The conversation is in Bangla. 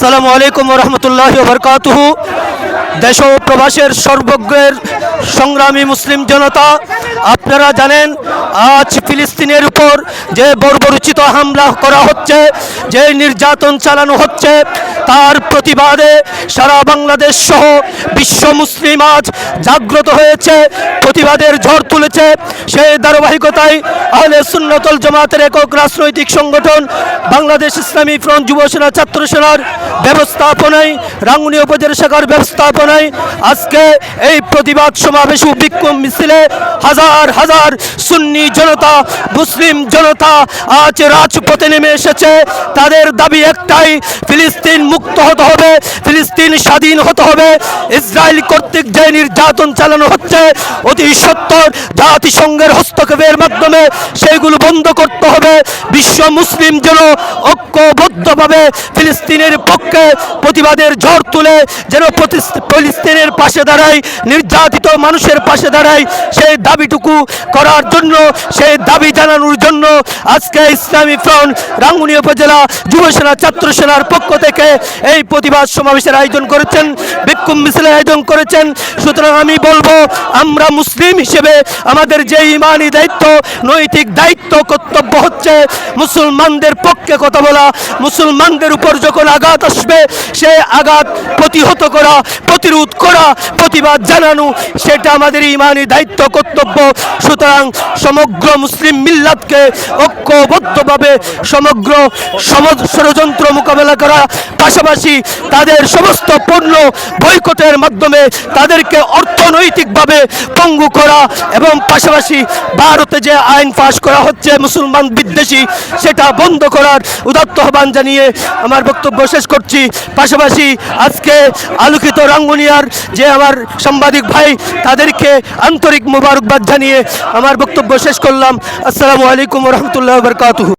আসসালামু আলাইকুম ওয়া রাহমাতুল্লাহি ওয়া বারাকাতুহু। দেশ ও প্রবাসের সর্বজ্ঞের সংগ্রামী মুসলিম জনতা, আপনারা জানেন আজ ফিলিস্তিনের উপর যে বর্বরোচিত হামলা করা হচ্ছে, যে নির্যাতন চালানো হচ্ছে, তার প্রতিবাদে সারা বাংলাদেশ সহ বিশ্ব মুসলিম আজ জাগ্রত হয়েছে, প্রতিবাদের ঝড় তুলেছে। সেই ধারাবাহিকতায় আহলে সুন্নাত ওয়াল জামাতের একক রাজনৈতিক সংগঠন বাংলাদেশ ইসলামী ফ্রন্ট যুব সেনা ছাত্র সেনার ব্যবস্থাপনায়, রাঙ্গুনিয়া উপজেলা শাখার ব্যবস্থাপনায় আজকে এই প্রতিবাদ সমাবেশ ও বিক্ষোভ মিছিলে হাজার হাজার সুন্নি জনতা, মুসলিম জনতা আজ রাজপথে নেমে এসেছে। তাদের দাবি একটাই, ফিলিস্তিন মুক্ত হতে হবে, ফিলিস্তিন স্বাধীন হতে হবে। ইসরায়েল কর্তৃক যে নির্যাতন চালানো হচ্ছে অতি সত্বর জাতিসংঘের হস্তক্ষেপের মাধ্যমে সেইগুলো বন্ধ করতে হবে। বিশ্ব মুসলিম যেন ঐক্যবদ্ধভাবে ফিলিস্তিনের পক্ষে প্রতিবাদের ঝড় তুলে যেন ফিলিস্তিনের পাশে দাঁড়ায়, নির্যাতিত মানুষের পাশে দাঁড়ায়। সেই দাবিটুকু করার জন্য, সেই দাবি জানানোর জন্য আজকে ইসলামী ফ্রন্ট রাঙ্গুনিয়া উপজেলা যুব সেনা ছাত্র সেনার পক্ষ থেকে এই প্রতিবাদ সমাবেশের আয়োজন করেছেন, বিক্ষোভ মিছিলের আয়োজন করেছেন। সুতরাং আমি বলবো, আমরা মুসলিম হিসেবে আমাদের যে ইমানি দায়িত্ব, নৈতিক দায়িত্ব, কর্তব্য হচ্ছে মুসলমানদের পক্ষে কথা বলা, মুসলমানদের উপর যখন আঘাত আসবে সে আঘাত প্রতিহত করা, প্রতিরোধ করা, প্রতিবাদ জানানো, সেটা আমাদের ইমানি দায়িত্ব, কর্তব্য। সুতরাং সমগ্র মুসলিম মিল্লাতকে ঐক্যবদ্ধভাবে সমগ্র ষড়যন্ত্র মোকাবেলা করা, পাশাপাশি তাদের সমস্ত পণ্য বয়কটের মাধ্যমে তাদেরকে অর্থনৈতিকভাবে পঙ্গু করা এবং পাশাপাশি ভারতে যে আইন পাশ করা হচ্ছে মুসলমান বিদ্বেষী, সেটা বন্ধ করার উদাত্ত আহ্বান জানিয়ে আমার বক্তব্য শেষ করছি। পাশাপাশি আজকে আলোকিত রাঙ্গুনিয়ার যে আমার সাংবাদিক ভাই, তাদেরকে আন্তরিক মোবারকবাদ জানিয়ে আমার বক্তব্য শেষ করলাম। আসসালামু আলাইকুম ওয়া রাহমাতুল্লাহি ওয়া বারাকাতুহু।